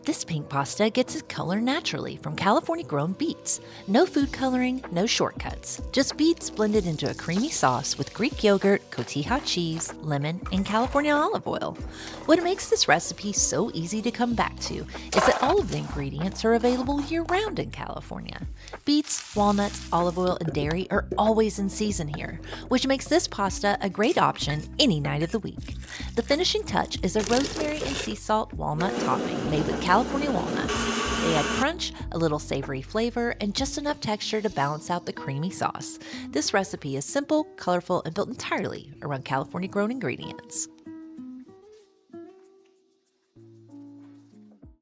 This pink pasta gets its color naturally from California-grown beets. No food coloring, no shortcuts. Just beets blended into a creamy sauce with Greek yogurt, cotija cheese, lemon, and California olive oil. What makes this recipe so easy to come back to is that all of the ingredients are available year-round in California. Beets, walnuts, olive oil, and dairy are always in season here, which makes this pasta a great option any night of the week. The finishing touch is a rosemary and sea salt walnut topping made with California walnuts. They add crunch, a little savory flavor, and just enough texture to balance out the creamy sauce. This recipe is simple, colorful, and built entirely around California-grown ingredients.